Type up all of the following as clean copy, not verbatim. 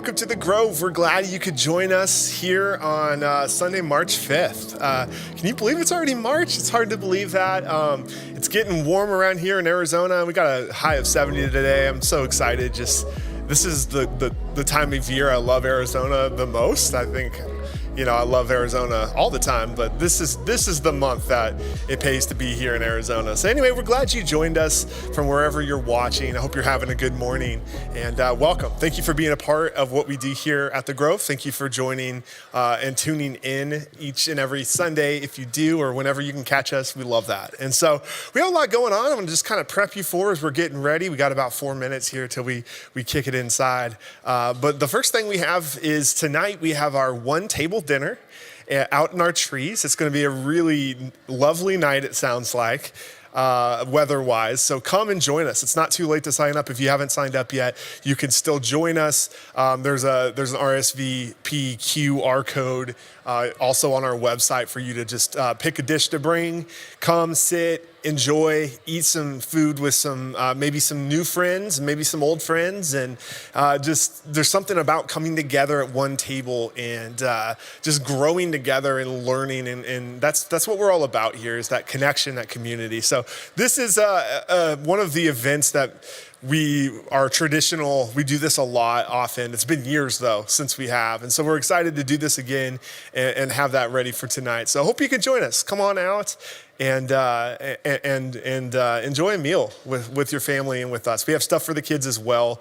welcome to The Grove. We're glad you could join us here on Sunday, March 5th. Can you believe it's already March? It's hard to believe that. It's getting warm around here in Arizona. We got a high of 70 today. I'm so excited. This is the time of year I love Arizona the most. I think, I love Arizona all the time, but this is the month that it pays to be here in Arizona. So anyway, we're glad you joined us from wherever you're watching. I hope you're having a good morning, and welcome. Thank you for being a part of what we do here at The Grove. Thank you for joining and tuning in each and every Sunday. If you do, or whenever you can catch us, we love that. And so we have a lot going on. I'm gonna just kind of prep you for as we're getting ready. We got about 4 minutes here till we kick it inside. But the first thing we have is tonight we have our one table dinner out in our trees. It's going to be a really lovely night, it sounds like, weather-wise. So come and join us. It's not too late to sign up. If you haven't signed up yet, you can still join us. There's an RSVP QR code also on our website for you to just pick a dish to bring, come, sit, enjoy, eat some food with some maybe some new friends, maybe some old friends, and just there's something about coming together at one table and just growing together and learning, and that's what we're all about here, is that connection, that community. So this is one of the events that we are traditional. We do this a lot often. It's been years though since we have, and so we're excited to do this again and have that ready for tonight. So I hope you can join us. Come on out and enjoy a meal with your family and with us. We have stuff for the kids as well.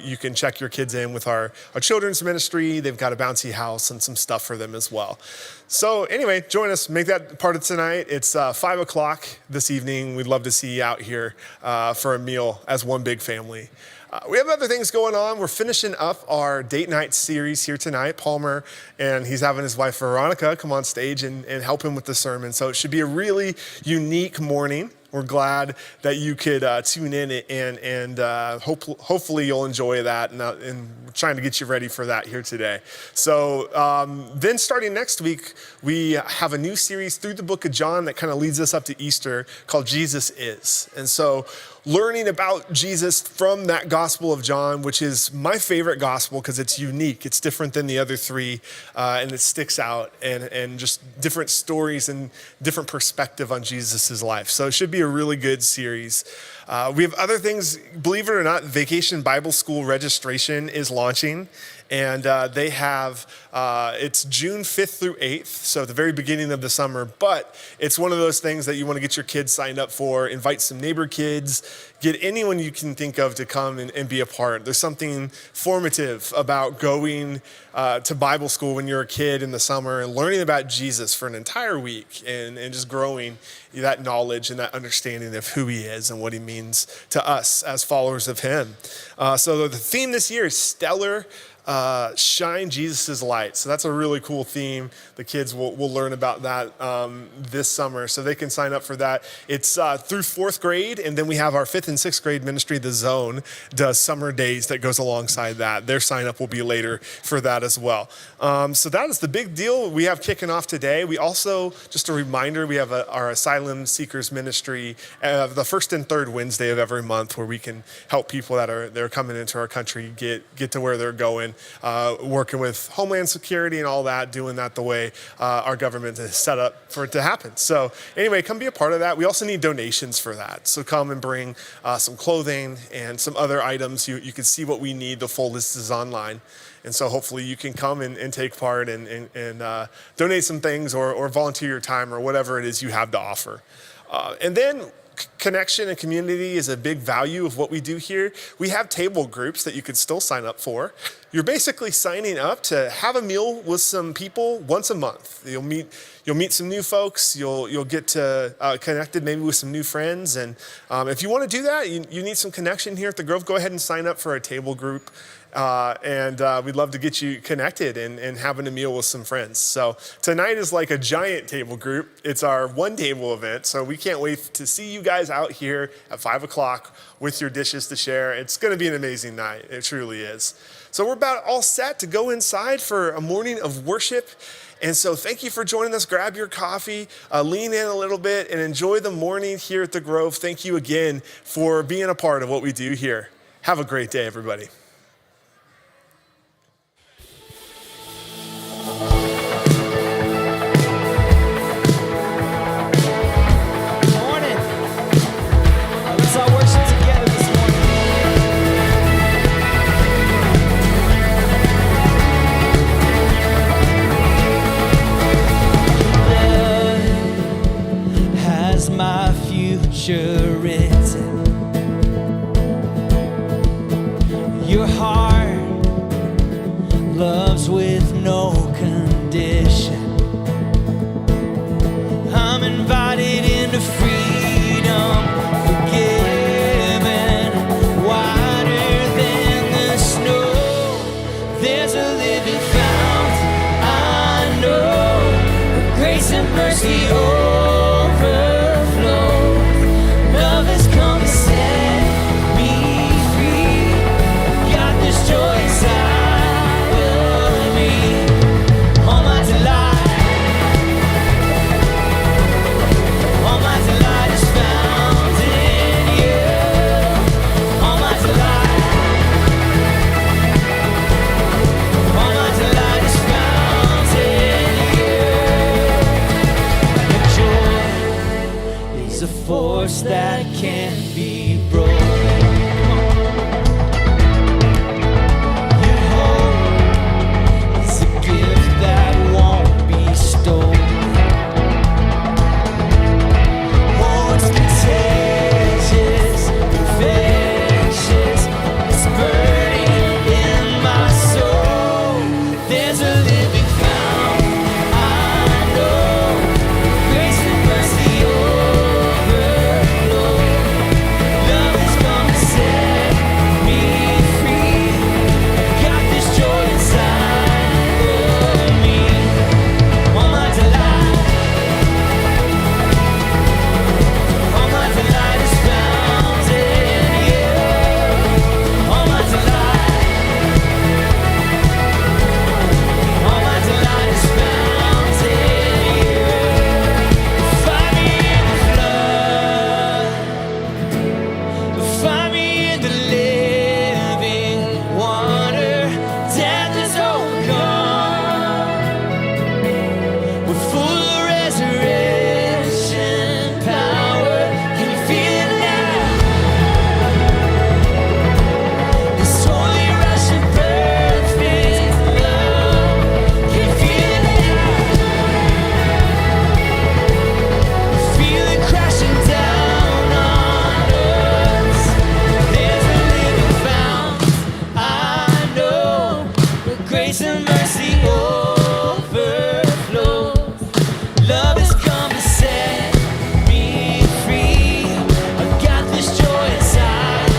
You can check your kids in with our children's ministry. They've got a bouncy house and some stuff for them as well. So anyway, join us. Make that part of tonight. It's 5 o'clock this evening. We'd love to see you out here for a meal as one big family. We have other things going on. We're finishing up our date night series here tonight. Palmer, and he's having his wife Veronica come on stage and help him with the sermon. So it should be a really unique morning. We're glad that you could tune in and hopefully you'll enjoy that, and we're trying to get you ready for that here today. So then starting next week, we have a new series through the book of John that kind of leads us up to Easter called Jesus Is. And so learning about Jesus from that Gospel of John, which is my favorite gospel because it's unique. It's different than the other three, and it sticks out, and just different stories and different perspective on Jesus's life. So it should be a really good series. We have other things. Believe it or not, Vacation Bible School registration is launching. And they have, it's June 5th through 8th, so at the very beginning of the summer, but it's one of those things that you want to get your kids signed up for. Invite some neighbor kids, get anyone you can think of to come and be a part. There's something formative about going to Bible school when you're a kid in the summer and learning about Jesus for an entire week and just growing that knowledge and that understanding of who he is and what he means to us as followers of him. So the theme this year is Stellar Shine Jesus' Light. So that's a really cool theme. The kids will learn about that this summer, so they can sign up for that. It's through 4th grade, and then we have our 5th and 6th grade ministry, The Zone, does summer days that goes alongside that. Their sign up will be later for that as well. So that is the big deal we have kicking off today. We also, just a reminder, we have our Asylum Seekers Ministry the 1st and 3rd Wednesday of every month, where we can help people that are coming into our country get to where they're going. Working with Homeland Security and all that, doing that the way our government is set up for it to happen. So anyway, come be a part of that. We also need donations for that. So come and bring some clothing and some other items. You can see what we need. The full list is online. And so hopefully you can come and take part and donate some things or volunteer your time or whatever it is you have to offer. And then connection and community is a big value of what we do here. We have table groups that you could still sign up for. You're basically signing up to have a meal with some people once a month. You'll meet some new folks. You'll get to connected maybe with some new friends. And if you want to do that, you need some connection here at the Grove, go ahead and sign up for a table group. And we'd love to get you connected and having a meal with some friends. So tonight is like a giant table group. It's our one table event. So we can't wait to see you guys out here at 5 o'clock with your dishes to share. It's going to be an amazing night. It truly is. So we're about all set to go inside for a morning of worship. And so thank you for joining us. Grab your coffee, lean in a little bit, and enjoy the morning here at the Grove. Thank you again for being a part of what we do here. Have a great day, everybody. future written. Your heart loves with no condition. I'm invited into freedom, forgiven, whiter than the snow. There's a living fount, I know, grace and mercy overflow. Love has come to set me free. Got this joy inside of me. All my delight is found in you. All my delight is found in you. Your joy is a force that can't be broken. Your hope is a gift that won't be stolen. Oh, it's contagious, infectious, it's burning in my soul. There's a living fount, I know, grace and mercy overflow. Love has come to set me free. Got this joy inside of me. All my delight is found in you. All my delight is found in you. Find me in the flood, find me in the living water. Death is overcome. We're full of resurrection power. Can you feel it now? This holy rush of perfect love. Can you feel it now? Feel it crashing down on us. There's a living fount, I know, where grace and mercy overflows. Love has come to set me free. I got this joy inside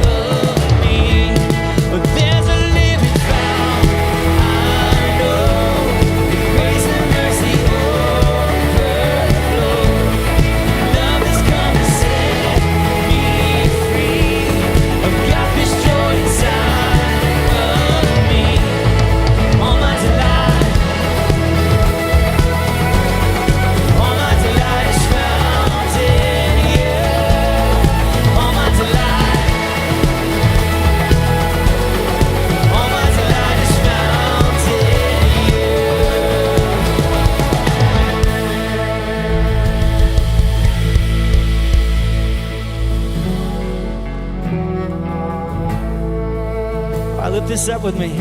of me. But there's a living fount, I know, where grace and mercy overflows. Love has come to set me free. I've got this joy inside of me. All my delight is found in you. All my delight is found in you. I lift this up with me.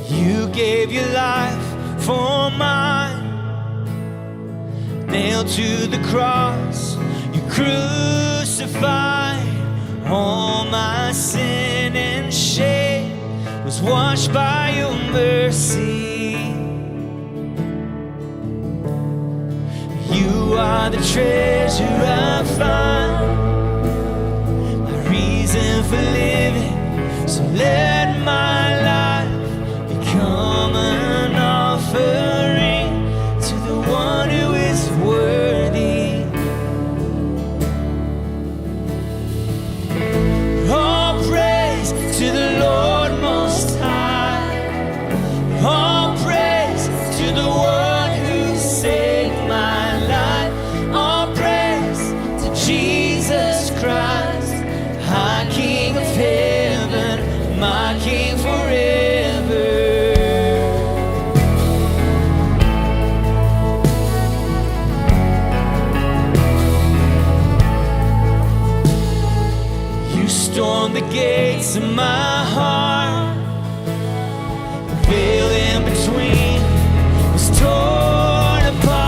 You gave your life for mine, nailed to the cross, you crucified. All my sin and shame was washed by your mercy. You are the treasure I find, my reason for living. So let my life become an offering to the one who is worthy. All praise to the Lord Most High. All praise to the one who saved my life. All praise to Jesus Christ, High King of heaven, my King forever. You stormed the gates of my heart. The veil in between was torn apart.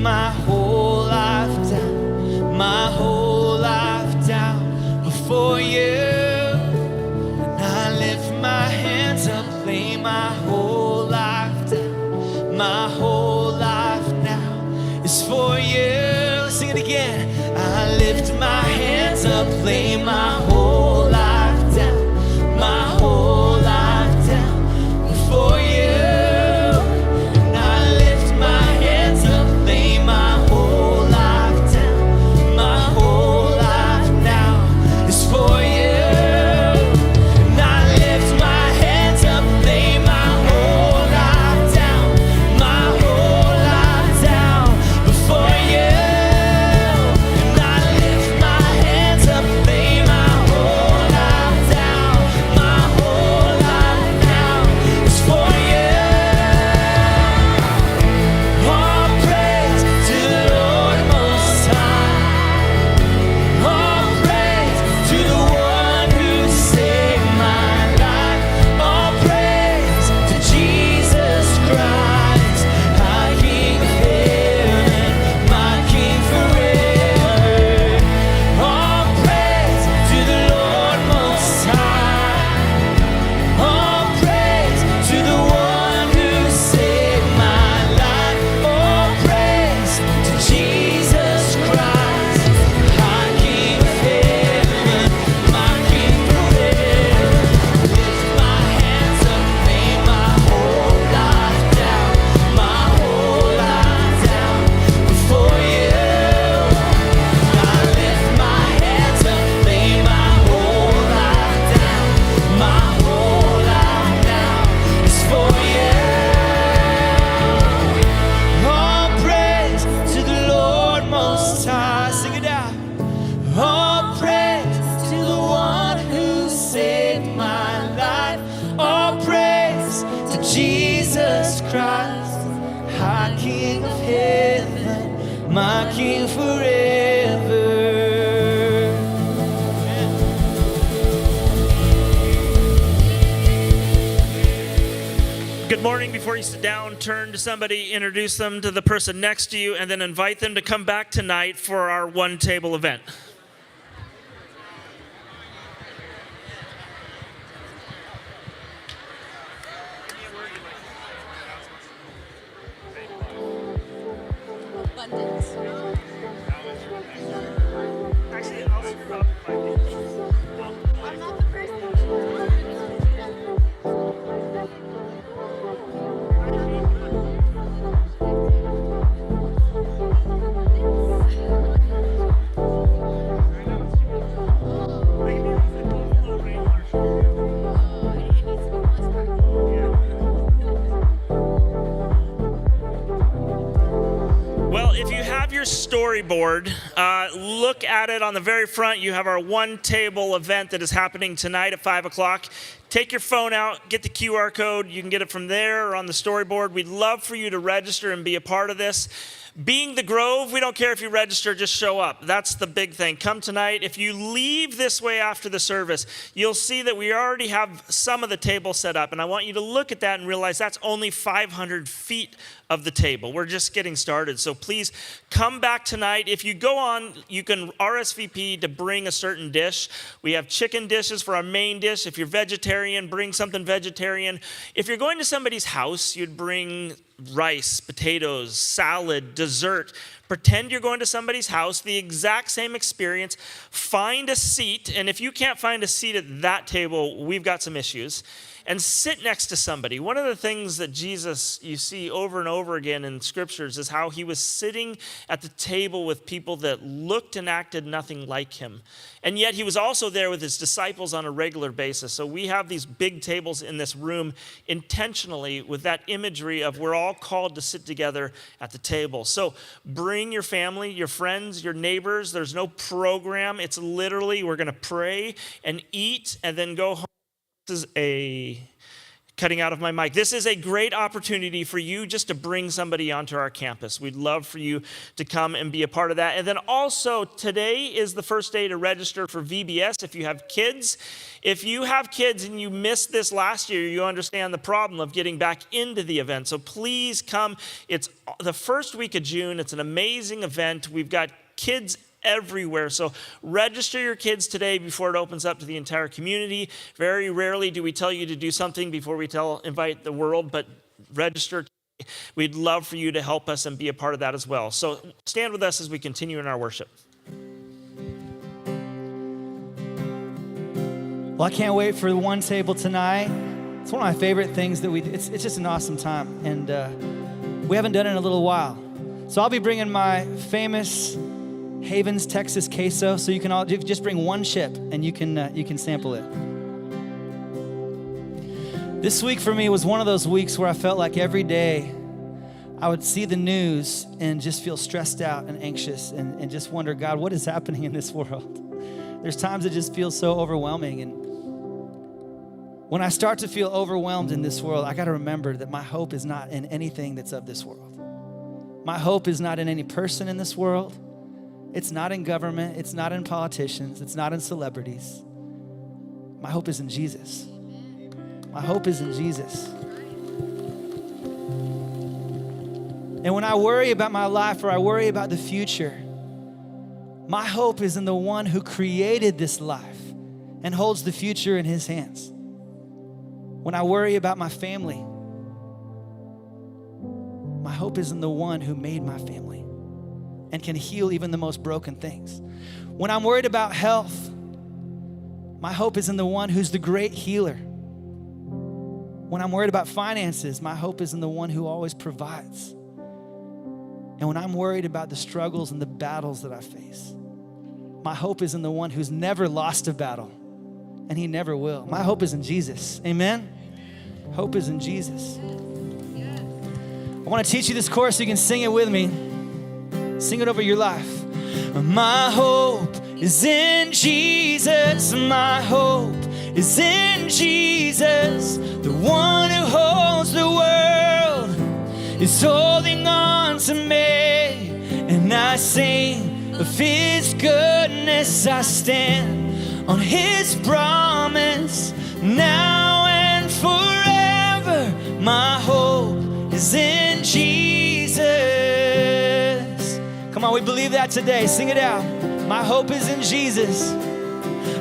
my whole life down, my whole life down before you. And I lift my hands up, lay my whole life down, my whole life now is for you. Let's sing it again. I lift my hands up, lay my whole life down, my whole life down before you. My King forever. Good morning. Before you sit down, turn to somebody, introduce them to the person next to you, and then invite them to come back tonight for our one table event. Storyboard. Look at it on the very front. You have our one table event that is happening tonight at 5 o'clock. Take your phone out, get the QR code. You can get it from there or on the storyboard. We'd love for you to register and be a part of this. Being the Grove, we don't care if you register, just show up. That's the big thing. Come tonight. If you leave this way after the service, you'll see that we already have some of the table set up. And I want you to look at that and realize that's only 500 feet of the table. We're just getting started. So please come back tonight. If you go on, you can RSVP to bring a certain dish. We have chicken dishes for our main dish. If you're vegetarian, bring something vegetarian. If you're going to somebody's house, you'd bring rice, potatoes, salad, dessert. Pretend you're going to somebody's house, the exact same experience. Find a seat, and if you can't find a seat at that table, we've got some issues. And sit next to somebody. One of the things that Jesus, you see over and over again in scriptures, is how he was sitting at the table with people that looked and acted nothing like him. And yet he was also there with his disciples on a regular basis. So we have these big tables in this room intentionally with that imagery of we're all called to sit together at the table. So bring your family, your friends, your neighbors. There's no program. It's literally we're going to pray and eat and then go home. This is a cutting out of my mic. This is a great opportunity for you just to bring somebody onto our campus. We'd love for you to come and be a part of that. And then also, today is the first day to register for VBS if you have kids. If you have kids and you missed this last year, you understand the problem of getting back into the event. So please come. It's the first week of June. It's an amazing event. We've got kids everywhere. So register your kids today before it opens up to the entire community. Very rarely do we tell you to do something before we invite the world, but register. We'd love for you to help us and be a part of that as well. So stand with us as we continue in our worship. Well, I can't wait for the one table tonight. It's one of my favorite things that we do. It's just an awesome time, and we haven't done it in a little while. So I'll be bringing my famous Havens, Texas queso, so you can all just bring one chip and you can sample it. This week for me was one of those weeks where I felt like every day I would see the news and just feel stressed out and anxious and just wonder, God, what is happening in this world? There's times it just feels so overwhelming, and when I start to feel overwhelmed in this world, I got to remember that my hope is not in anything that's of this world. My hope is not in any person in this world. It's not in government. It's not in politicians. It's not in celebrities. My hope is in Jesus. My hope is in Jesus. And when I worry about my life or I worry about the future, my hope is in the one who created this life and holds the future in his hands. When I worry about my family, my hope is in the one who made my family and can heal even the most broken things. When I'm worried about health, my hope is in the one who's the great healer. When I'm worried about finances, my hope is in the one who always provides. And when I'm worried about the struggles and the battles that I face, my hope is in the one who's never lost a battle, and he never will. My hope is in Jesus. Amen? Hope is in Jesus. I want to teach you this chorus so you can sing it with me. Sing it over your life. My hope is in Jesus. My hope is in Jesus. The one who holds the world is holding on to me. And I sing of his goodness. I stand on his promise now and forever. My hope is in Jesus. Come on, we believe that today. Sing it out. My hope is in Jesus.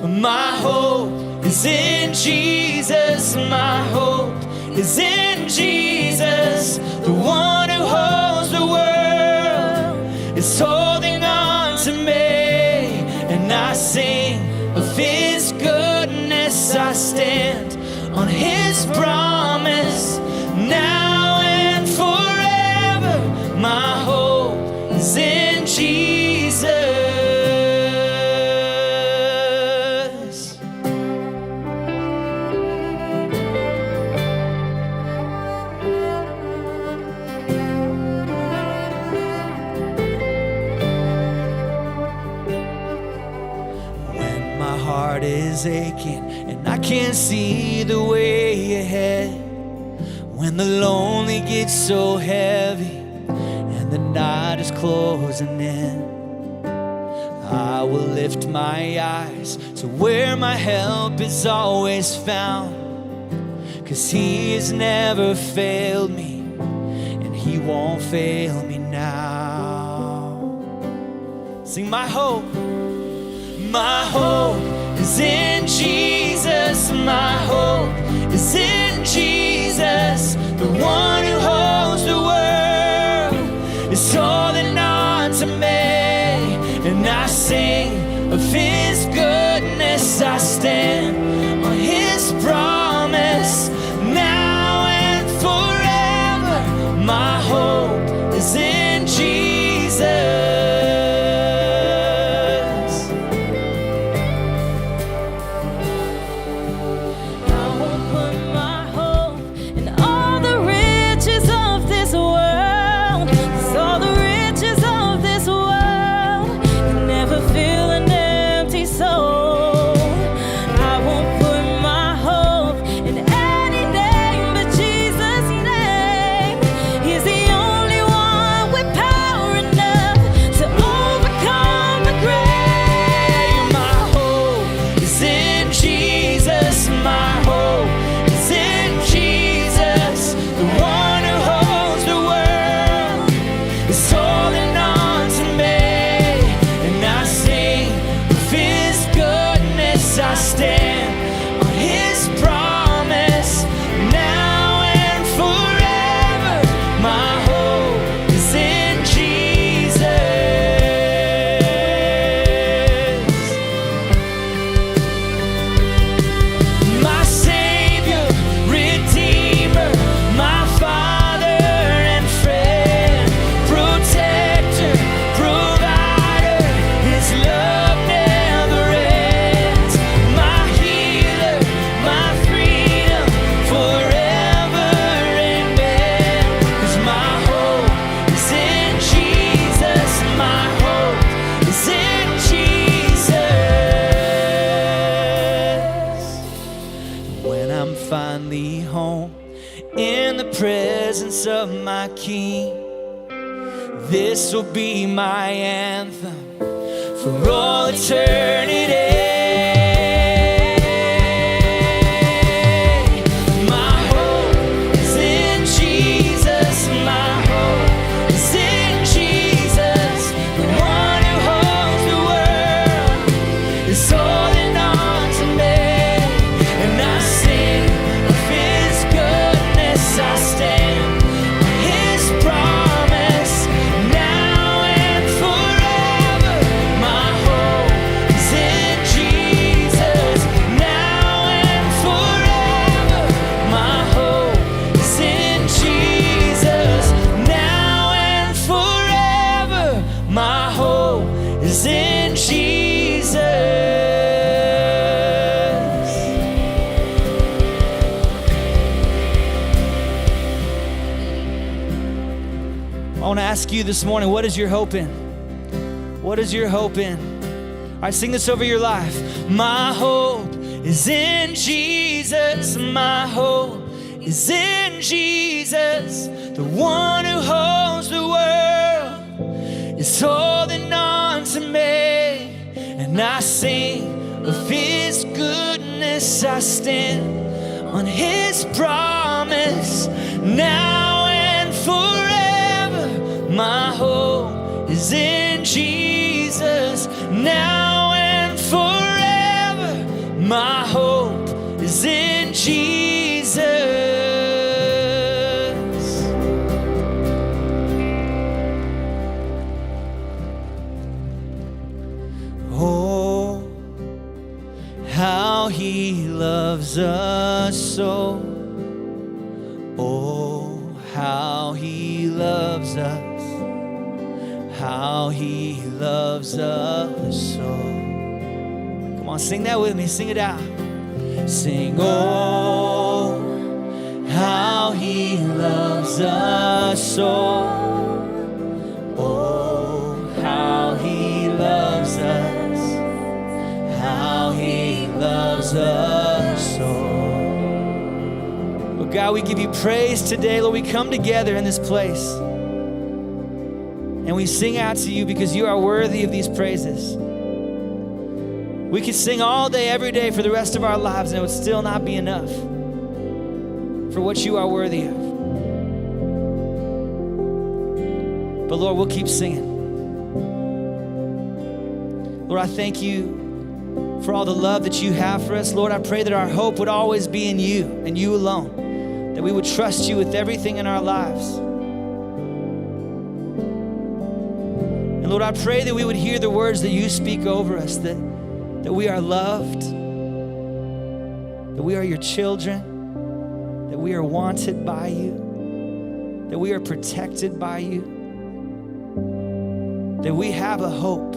My hope is in Jesus. My hope is in Jesus. The one who holds the world is holding on to me. And I sing of his goodness. I stand on his promise now and forever. My hope is in Jesus. When my heart is aching and I can't see the way ahead, when the lonely gets so heavy and the night is closing in, I will lift my eyes to where my help is always found, 'cause he has never failed me and he won't fail me now. Sing my hope. My hope is in Jesus. My hope is in Jesus. The one who holds the world is holding on to me. And I sing of his goodness. I stand on his promise now and forever. My hope is in Jesus. So will be my anthem for all eternity. Ask you this morning, what is your hope in? What is your hope in? All right, sing this over your life. My hope is in Jesus. My hope is in Jesus. The one who holds the world is holding on to me. And I sing of his goodness. I stand on his promise now and forever. My hope is in Jesus now and forever. My hope is in Jesus. Oh, how he loves us so. Oh, how he loves us. How he loves us so. Come on, sing that with me. Sing it out. Sing, oh, how he loves us so. Oh, how he loves us. How he loves us so. Well, God, we give you praise today. Lord, we come together in this place. And we sing out to you because you are worthy of these praises. We could sing all day, every day for the rest of our lives, and it would still not be enough for what you are worthy of. But Lord, we'll keep singing. Lord, I thank you for all the love that you have for us. Lord, I pray that our hope would always be in you and you alone, that we would trust you with everything in our lives. And Lord, I pray that we would hear the words that you speak over us, that we are loved, that we are your children, that we are wanted by you, that we are protected by you, that we have a hope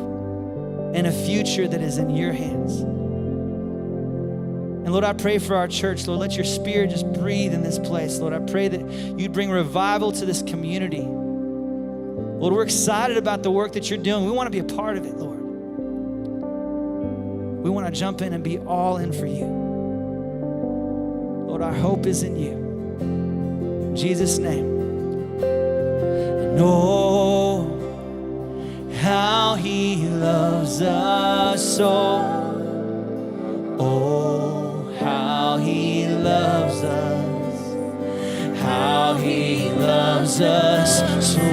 and a future that is in your hands. And Lord, I pray for our church. Lord, let your spirit just breathe in this place. Lord, I pray that you'd bring revival to this community. Lord, we're excited about the work that you're doing. We want to be a part of it, Lord. We want to jump in and be all in for you. Lord, our hope is in you. In Jesus' name. And oh, how he loves us so. Oh, how he loves us. How he loves us so.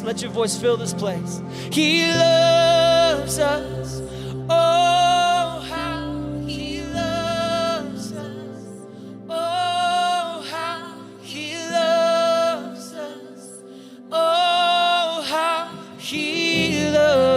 Let your voice fill this place. He loves us. Oh, how He loves us. Oh, how He loves us. Oh, how He loves.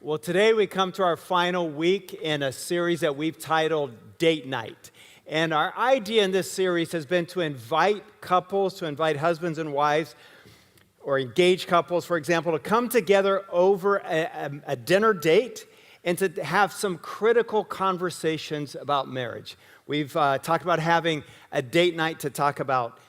Well, today we come to our final week in a series that we've titled Date Night. And our idea in this series has been to invite couples, to invite husbands and wives, or engaged couples, for example, to come together over a dinner date and to have some critical conversations about marriage. We've talked about having a date night to talk about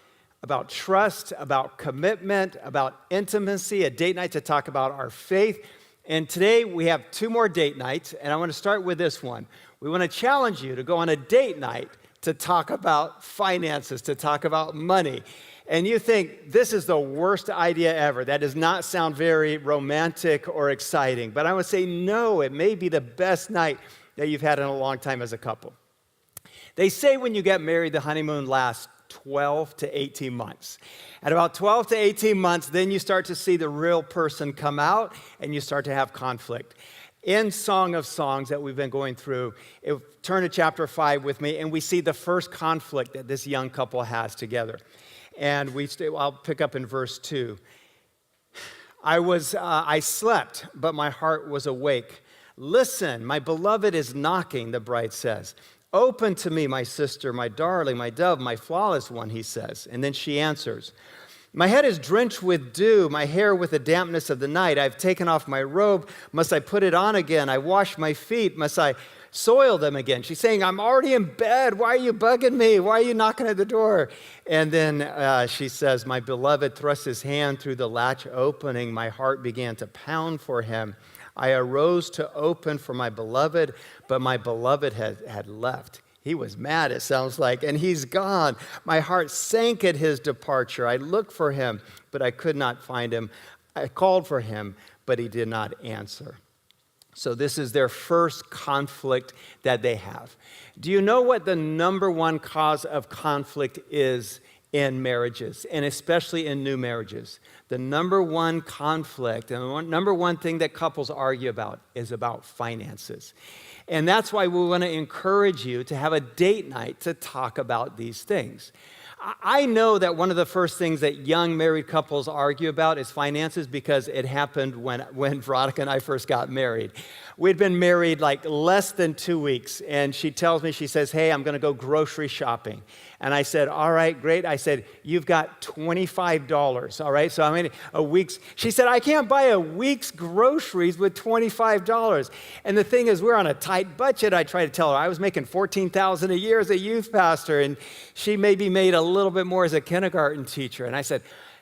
trust, about commitment, about intimacy, a date night to talk about our faith. And today we have two more date nights, and I want to start with this one. We want to challenge you to go on a date night to talk about finances, to talk about money. And you think, this is the worst idea ever. That does not sound very romantic or exciting. But I would say, no, it may be the best night that you've had in a long time as a couple. They say when you get married, the honeymoon lasts 12 to 18 months. At about 12 to 18 months, then you start to see the real person come out and you start to have conflict. In Song of Songs that we've been going through, turn to chapter 5 with me, and we see the first conflict that this young couple has together. And I'll pick up in verse 2. I slept, but my heart was awake. Listen, my beloved is knocking, the bride says. Open to me, my sister, my darling, my dove, my flawless one, he says. And then she answers, my head is drenched with dew, my hair with the dampness of the night. I've taken off my robe. Must I put it on again? I wash my feet. Must I soil them again? She's saying, I'm already in bed. Why are you bugging me? Why are you knocking at the door? And then she says, my beloved thrust his hand through the latch opening. My heart began to pound for him. I arose to open for my beloved, but my beloved had left. He was mad, it sounds like, and he's gone. My heart sank at his departure. I looked for him, but I could not find him. I called for him, but he did not answer. So this is their first conflict that they have. Do you know what the number one cause of conflict is in marriages, and especially in new marriages? The number one conflict and the number one thing that couples argue about is about finances. And that's why we want to encourage you to have a date night to talk about these things. I know that one of the first things that young married couples argue about is finances because it happened when Veronica and I first got married. We'd been married like less than 2 weeks, and she tells me, she says, hey, I'm going to go grocery shopping. And I said, all right, great. I said, you've got $25, all right? So I mean, she said, I can't buy a week's groceries with $25. And the thing is, we're on a tight budget. I tried to tell her I was making $14,000 a year as a youth pastor, and she maybe made a little bit more as a kindergarten teacher.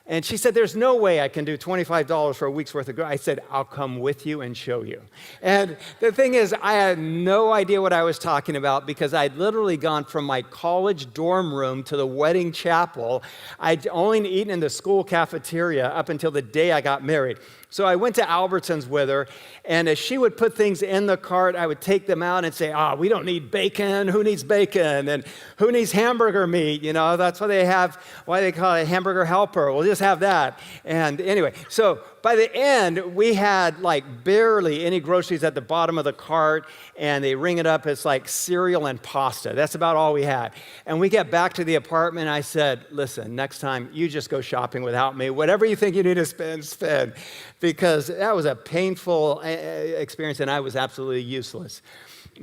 And she said, there's no way I can do $25 for a week's worth of groceries. I said, I'll come with you and show you. And the thing is, I had no idea what I was talking about because I'd literally gone from my college dorm room to the wedding chapel. I'd only eaten in the school cafeteria up until the day I got married. So I went to Albertsons with her, and as she would put things in the cart, I would take them out and say, we don't need bacon. Who needs bacon? And who needs hamburger meat? You know, that's why they call it a hamburger helper. We'll just have that. And anyway, so by the end, we had like barely any groceries at the bottom of the cart, and they ring it up as like cereal and pasta. That's about all we had. And we get back to the apartment, and I said, listen, next time you just go shopping without me. Whatever you think you need to spend. Because that was a painful experience, and I was absolutely useless.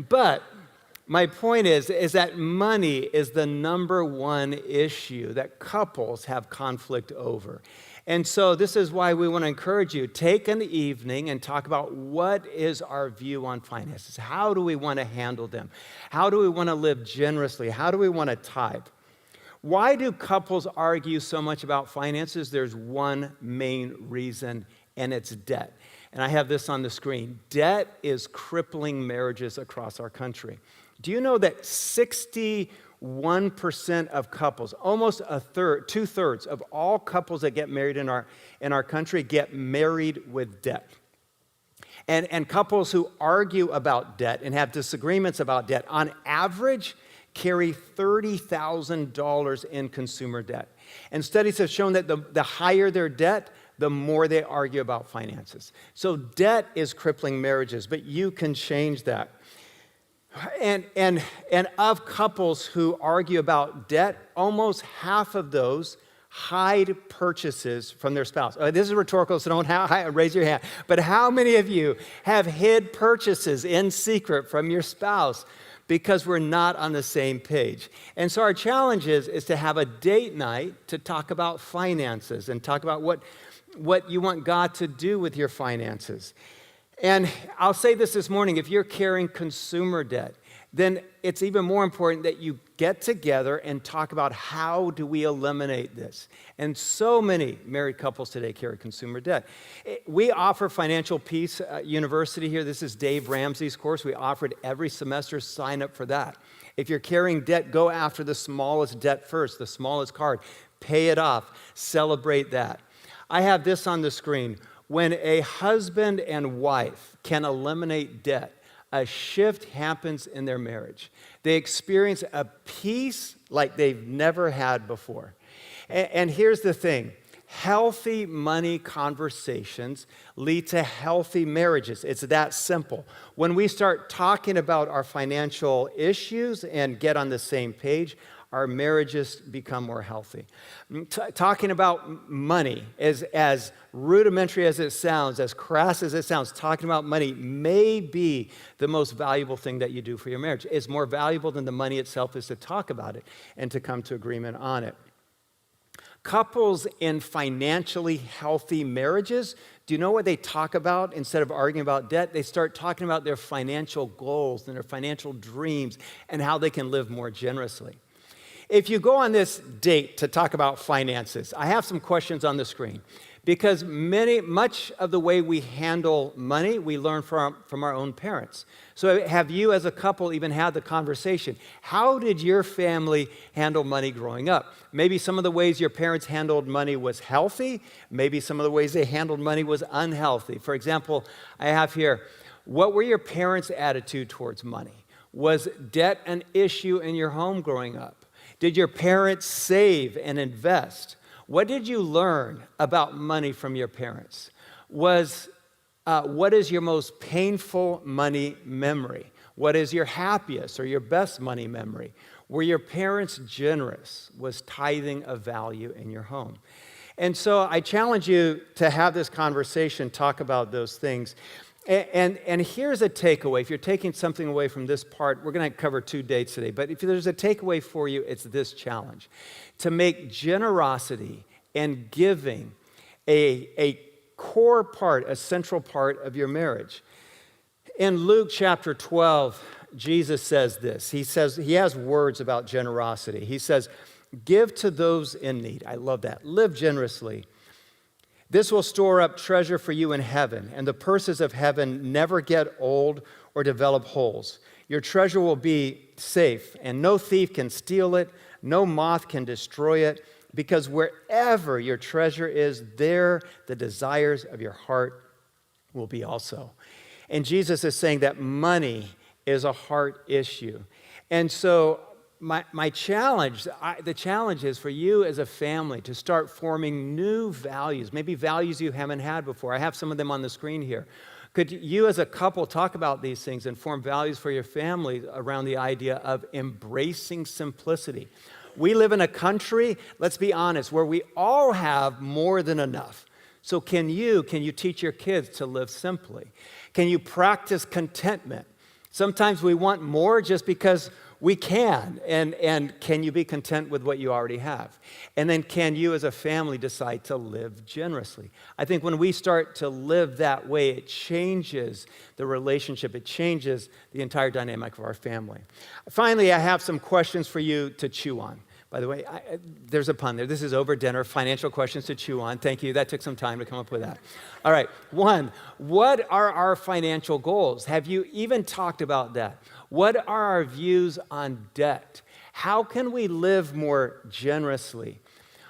But my point is that money is the number one issue that couples have conflict over. And so this is why we want to encourage you, take an evening and talk about what is our view on finances. How do we want to handle them? How do we want to live generously? How do we want to tithe? Why do couples argue so much about finances? There's one main reason, and it's debt. And I have this on the screen. Debt is crippling marriages across our country. Do you know that 61% 1% of couples, almost a third, 2/3 of all couples that get married in our country get married with debt. And couples who argue about debt and have disagreements about debt, on average, carry $30,000 in consumer debt. And studies have shown that the higher their debt, the more they argue about finances. So debt is crippling marriages, but you can change that. And of couples who argue about debt, almost half of those hide purchases from their spouse. This is rhetorical, so don't raise your hand. But how many of you have hid purchases in secret from your spouse because we're not on the same page? And so our challenge is to have a date night to talk about finances and talk about what you want God to do with your finances. And I'll say this morning, if you're carrying consumer debt, then it's even more important that you get together and talk about how do we eliminate this. And so many married couples today carry consumer debt. We offer Financial Peace University here. This is Dave Ramsey's course. We offer it every semester. Sign up for that. If you're carrying debt, go after the smallest debt first, the smallest card. Pay it off. Celebrate that. I have this on the screen. When a husband and wife can eliminate debt, a shift happens in their marriage. They experience a peace like they've never had before. And here's the thing. Healthy money conversations lead to healthy marriages. It's that simple. When we start talking about our financial issues and get on the same page, our marriages become more healthy. Talking about money, as rudimentary as it sounds, as crass as it sounds, talking about money may be the most valuable thing that you do for your marriage. It's more valuable than the money itself is to talk about it and to come to agreement on it. Couples in financially healthy marriages, do you know what they talk about instead of arguing about debt? They start talking about their financial goals and their financial dreams and how they can live more generously. If you go on this date to talk about finances, I have some questions on the screen because much of the way we handle money, we learn from our own parents. So have you as a couple even had the conversation? How did your family handle money growing up? Maybe some of the ways your parents handled money was healthy. Maybe some of the ways they handled money was unhealthy. For example, I have here, what were your parents' attitude towards money? Was debt an issue in your home growing up? Did your parents save and invest? What did you learn about money from your parents? What is your most painful money memory? What is your happiest or your best money memory? Were your parents generous? Was tithing a value in your home? And so I challenge you to have this conversation, talk about those things. And here's a takeaway. If you're taking something away from this part, we're going to cover 2 dates today. But if there's a takeaway for you, it's this challenge. To make generosity and giving a core part, a central part of your marriage. In Luke chapter 12, Jesus says this. He has words about generosity. He says, give to those in need. I love that. Live generously. This will store up treasure for you in heaven, and the purses of heaven never get old or develop holes. Your treasure will be safe, and no thief can steal it, no moth can destroy it, because wherever your treasure is, there the desires of your heart will be also. And Jesus is saying that money is a heart issue. And so my challenge, the challenge is for you as a family to start forming new values, maybe values you haven't had before. I have some of them on the screen here. Could you as a couple talk about these things and form values for your family around the idea of embracing simplicity? We live in a country, let's be honest, where we all have more than enough. So can you teach your kids to live simply? Can you practice contentment? Sometimes we want more just because we can, and can you be content with what you already have? And then can you as a family decide to live generously? I think when we start to live that way, it changes the relationship. It changes the entire dynamic of our family. Finally, I have some questions for you to chew on. By the way, there's a pun there. This is over dinner, financial questions to chew on. Thank you. That took some time to come up with that. All right. 1, what are our financial goals? Have you even talked about that? What are our views on debt? How can we live more generously?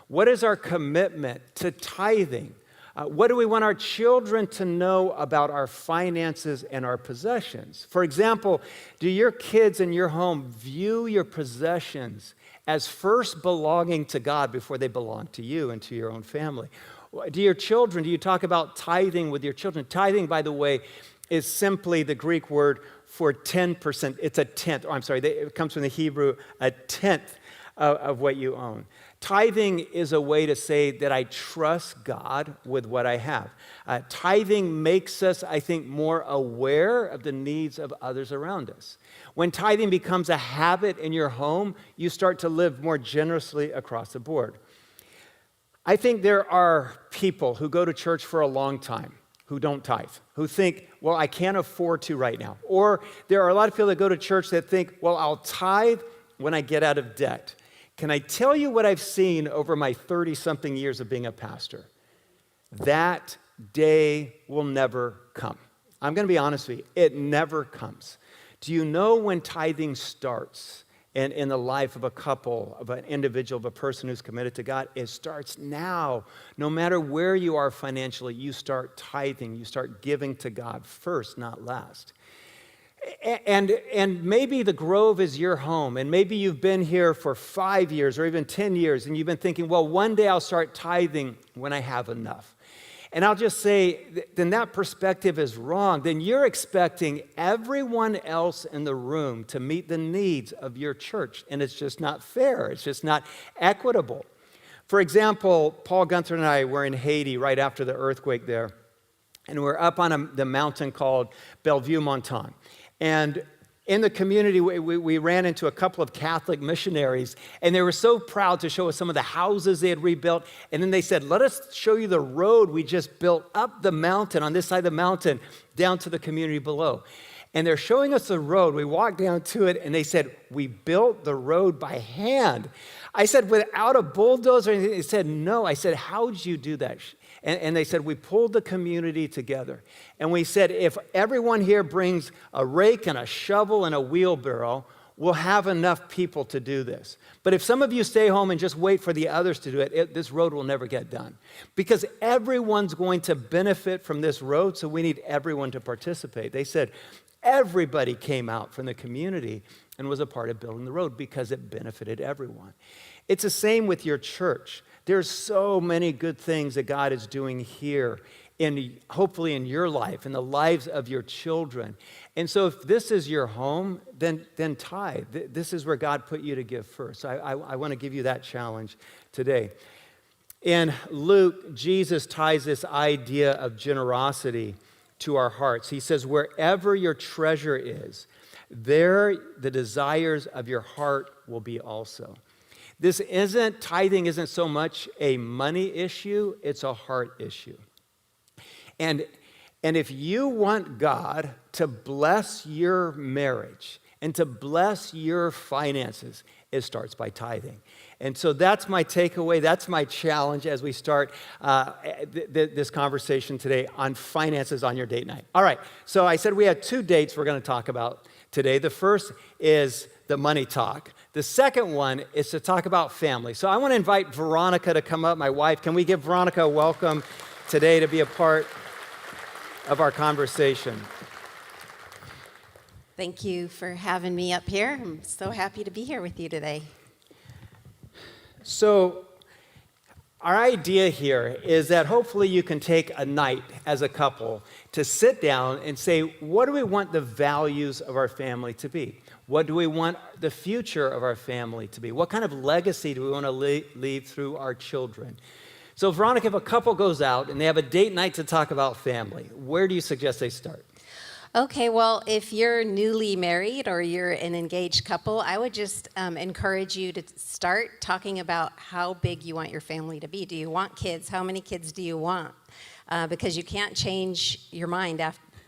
What is our commitment to tithing? What do we want our children to know about our finances and our possessions? For example, do your kids in your home view your possessions as first belonging to God before they belong to you and to your own family? Do you talk about tithing with your children? Tithing, by the way, is simply the Greek word for 10%. It's a tenth. It comes from the Hebrew, a tenth of what you own. Tithing is a way to say that I trust God with what I have. Tithing makes us, I think, more aware of the needs of others around us. When tithing becomes a habit in your home, you start to live more generously across the board. I think there are people who go to church for a long time who don't tithe, who think, well, I can't afford to right now. Or there are a lot of people that go to church that think, well, I'll tithe when I get out of debt. Can I tell you what I've seen over my 30-something years of being a pastor? That day will never come. I'm going to be honest with you. It never comes. Do you know when tithing starts in the life of a couple, of an individual, of a person who's committed to God? It starts now. No matter where you are financially, you start tithing. You start giving to God first, not last. And maybe the Grove is your home, and maybe you've been here for 5 years or even 10 years, and you've been thinking, well, one day I'll start tithing when I have enough. And I'll just say, then that perspective is wrong. Then you're expecting everyone else in the room to meet the needs of your church, and it's just not fair. It's just not equitable. For example, Paul Gunther and I were in Haiti right after the earthquake there, and we're up on the mountain called Bellevue Montagne. And in the community, we ran into a couple of Catholic missionaries, and they were so proud to show us some of the houses they had rebuilt. And then they said, let us show you the road we just built up the mountain, on this side of the mountain, down to the community below. And they're showing us the road. We walked down to it, and they said, we built the road by hand. I said, without a bulldozer? And they said, no. I said, how did you do that? And they said, we pulled the community together. And we said, if everyone here brings a rake and a shovel and a wheelbarrow, we'll have enough people to do this. But if some of you stay home and just wait for the others to do it, this road will never get done. Because everyone's going to benefit from this road, so we need everyone to participate. They said, everybody came out from the community and was a part of building the road because it benefited everyone. It's the same with your church. There's so many good things that God is doing here, hopefully in your life, in the lives of your children. And so if this is your home, then tithe. This is where God put you to give first. So I want to give you that challenge today. In Luke, Jesus ties this idea of generosity to our hearts. He says, wherever your treasure is, there the desires of your heart will be also. Tithing isn't so much a money issue, it's a heart issue. And if you want God to bless your marriage and to bless your finances, it starts by tithing. And so that's my takeaway, that's my challenge as we start this conversation today on finances on your date night. All right, so I said we had 2 dates we're going to talk about today. The first is the money talk. The second one is to talk about family. So I want to invite Veronica to come up, my wife. Can we give Veronica a welcome today to be a part of our conversation? Thank you for having me up here. I'm so happy to be here with you today. So our idea here is that hopefully you can take a night as a couple to sit down and say, what do we want the values of our family to be? What do we want the future of our family to be? What kind of legacy do we want to leave through our children? So Veronica, if a couple goes out and they have a date night to talk about family, where do you suggest they start? Okay, well, if you're newly married or you're an engaged couple, I would just encourage you to start talking about how big you want your family to be. Do you want kids? How many kids do you want? Because you can't change your mind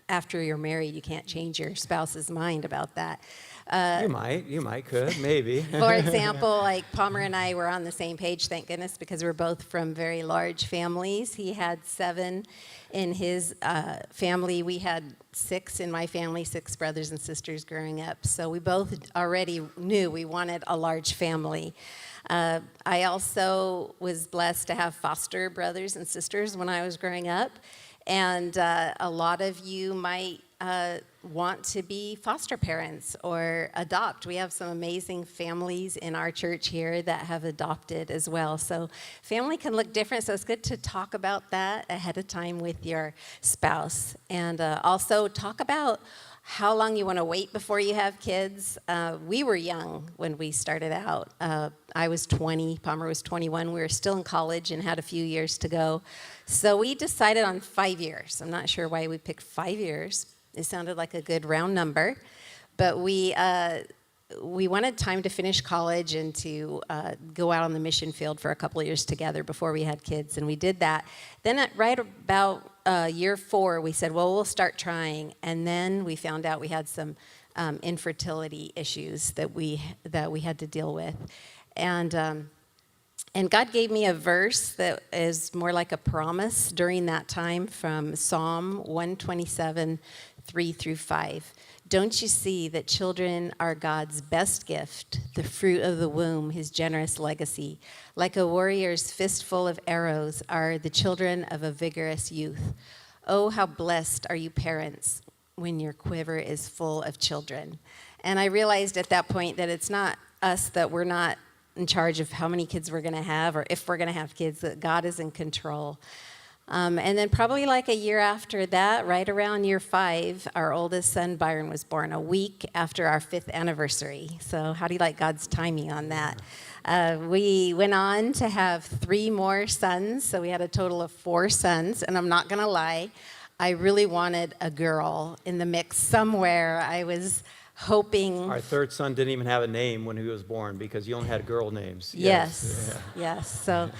after you're married, you can't change your spouse's mind about that. You could, maybe. For example, like Palmer and I were on the same page, thank goodness, because we're both from very large families. He had 7 in his family. We had 6 in my family, 6 brothers and sisters growing up. So we both already knew we wanted a large family. I also was blessed to have foster brothers and sisters when I was growing up. And a lot of you might want to be foster parents or adopt. We have some amazing families in our church here that have adopted as well. So family can look different, so it's good to talk about that ahead of time with your spouse. And also talk about how long you want to wait before you have kids. We were young when we started out. I was 20, Palmer was 21. We were still in college and had a few years to go. So we decided on 5 years. I'm not sure why we picked 5 years. It sounded like a good round number. But we wanted time to finish college and to go out on the mission field for a couple of years together before we had kids, and we did that. Then at right about year 4, we said, well, we'll start trying, and then we found out we had some infertility issues that we had to deal with. And God gave me a verse that is more like a promise during that time from Psalm 127, 3-5. Don't you see that children are God's best gift, the fruit of the womb, his generous legacy? Like a warrior's fistful of arrows are the children of a vigorous youth. Oh, how blessed are you parents when your quiver is full of children. And I realized at that point that it's not us, that we're not in charge of how many kids we're going to have or if we're going to have kids, that God is in control. And then probably like a year after that, right around year 5, our oldest son, Byron, was born a week after our 5th anniversary. So how do you like God's timing on that? We went on to have 3 more sons, so we had a total of 4 sons. And I'm not going to lie, I really wanted a girl in the mix somewhere. I was hoping. Our 3rd son didn't even have a name when he was born because you only had girl names. Yes. So,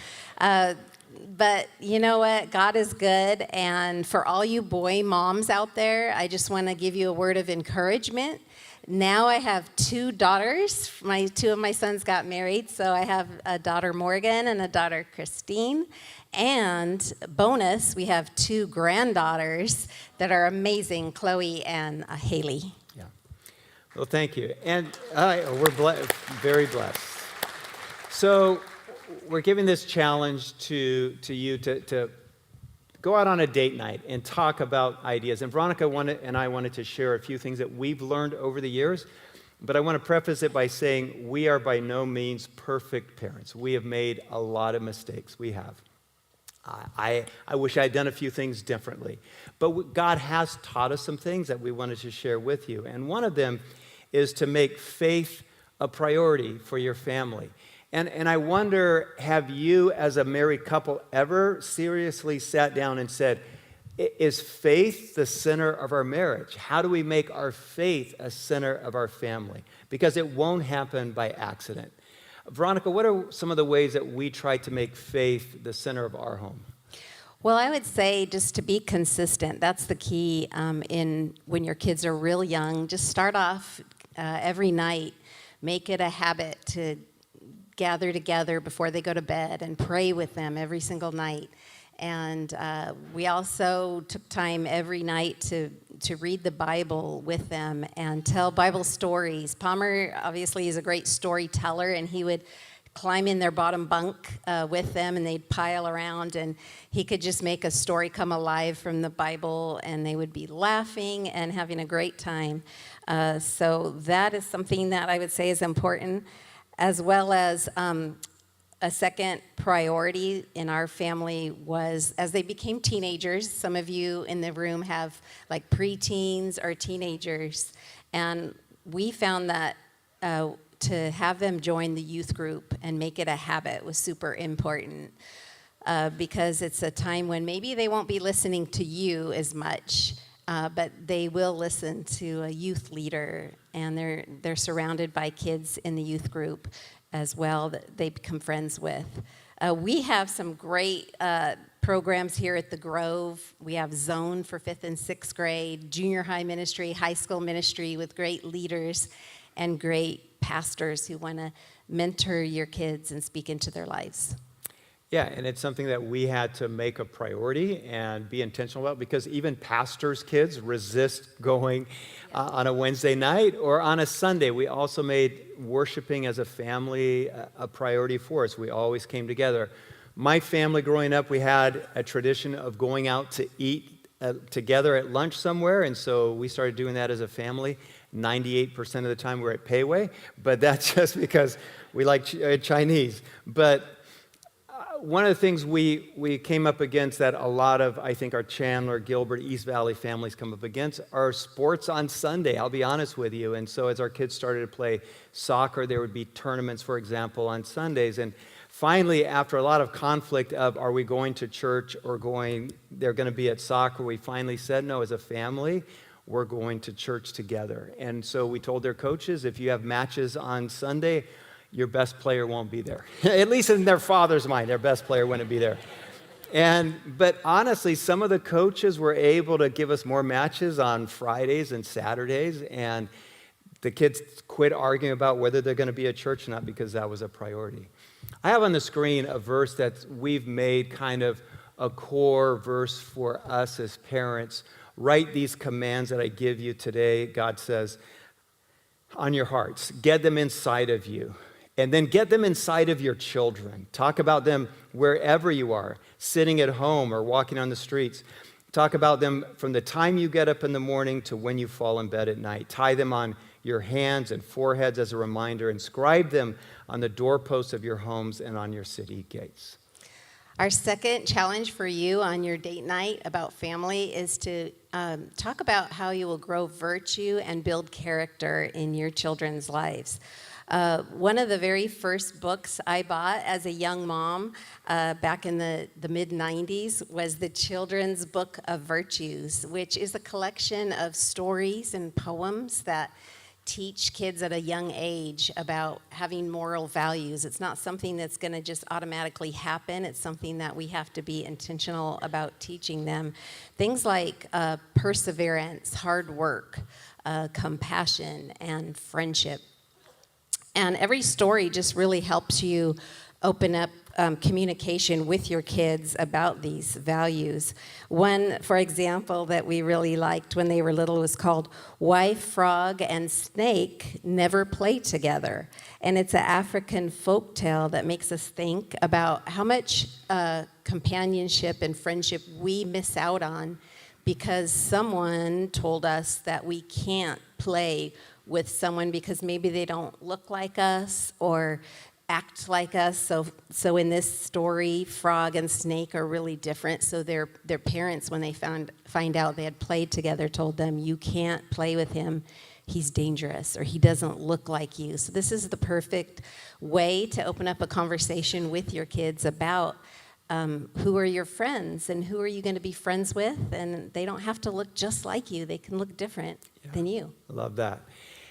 but you know what? God is good. And for all you boy moms out there, I just want to give you a word of encouragement. Now I have 2 daughters. 2 of my sons got married, so I have a daughter, Morgan, and a daughter, Christine. And bonus, we have 2 granddaughters that are amazing, Chloe and Haley. Yeah. Well, thank you. And we're very blessed. So we're giving this challenge to you to go out on a date night and talk about ideas. And Veronica and I wanted to share a few things that we've learned over the years. But I want to preface it by saying we are by no means perfect parents. We have made a lot of mistakes. We have. I wish I had done a few things differently. But God has taught us some things that we wanted to share with you. And one of them is to make faith a priority for your family. And I wonder, have you as a married couple ever seriously sat down and said, is faith the center of our marriage? How do we make our faith a center of our family? Because it won't happen by accident. Veronica, what are some of the ways that we try to make faith the center of our home? Well, I would say just to be consistent. That's the key when your kids are real young. Just start off every night. Make it a habit to gather together before they go to bed and pray with them every single night. And we also took time every night to read the Bible with them and tell Bible stories. Palmer obviously is a great storyteller, and he would climb in their bottom bunk with them, and they'd pile around, and he could just make a story come alive from the Bible, and they would be laughing and having a great time. So that is something that I would say is important, as well as a second priority in our family was, as they became teenagers, some of you in the room have like preteens or teenagers, and we found that to have them join the youth group and make it a habit was super important, because it's a time when maybe they won't be listening to you as much, but they will listen to a youth leader, and they're surrounded by kids in the youth group as well that they become friends with. We have some great programs here at the Grove. We have Zone for 5th and 6th grade, junior high ministry, high school ministry with great leaders and great pastors who want to mentor your kids and speak into their lives. Yeah, and it's something that we had to make a priority and be intentional about, because even pastors' kids resist going on a Wednesday night or on a Sunday. We also made worshiping as a family a priority for us. We always came together. My family growing up, we had a tradition of going out to eat together at lunch somewhere, and so we started doing that as a family. 98% of the time we're at Payway, but that's just because we like Chinese. But one of the things we came up against that a lot of, I think, our Chandler, Gilbert, East Valley families come up against are sports on Sunday, I'll be honest with you. And so as our kids started to play soccer, there would be tournaments, for example, on Sundays. And finally, after a lot of conflict of are we going to church or they're going to be at soccer, we finally said, no, as a family, we're going to church together. And so we told their coaches, if you have matches on Sunday, your best player won't be there. At least in their father's mind, their best player wouldn't be there. But honestly, some of the coaches were able to give us more matches on Fridays and Saturdays, and the kids quit arguing about whether they're going to be at church or not because that was a priority. I have on the screen a verse that we've made kind of a core verse for us as parents. Write these commands that I give you today, God says, on your hearts. Get them inside of you. And then get them inside of your children. Talk about them wherever you are, sitting at home or walking on the streets. Talk about them from the time you get up in the morning to when you fall in bed at night. Tie them on your hands and foreheads as a reminder. Inscribe them on the doorposts of your homes and on your city gates. Our second challenge for you on your date night about family is to talk about how you will grow virtue and build character in your children's lives. One of the very first books I bought as a young mom back in the mid-90s was the Children's Book of Virtues, which is a collection of stories and poems that teach kids at a young age about having moral values. It's not something that's going to just automatically happen. It's something that we have to be intentional about teaching them. Things like perseverance, hard work, compassion, and friendship. And every story just really helps you open up communication with your kids about these values. One, for example, that we really liked when they were little was called Why Frog and Snake Never Play Together. And it's an African folktale that makes us think about how much companionship and friendship we miss out on because someone told us that we can't play with someone because maybe they don't look like us or act like us. So in this story, Frog and Snake are really different. So their parents, when they find out they had played together, told them, you can't play with him. He's dangerous, or he doesn't look like you. So this is the perfect way to open up a conversation with your kids about who are your friends and who are you going to be friends with. And they don't have to look just like you. They can look different than you. I love that.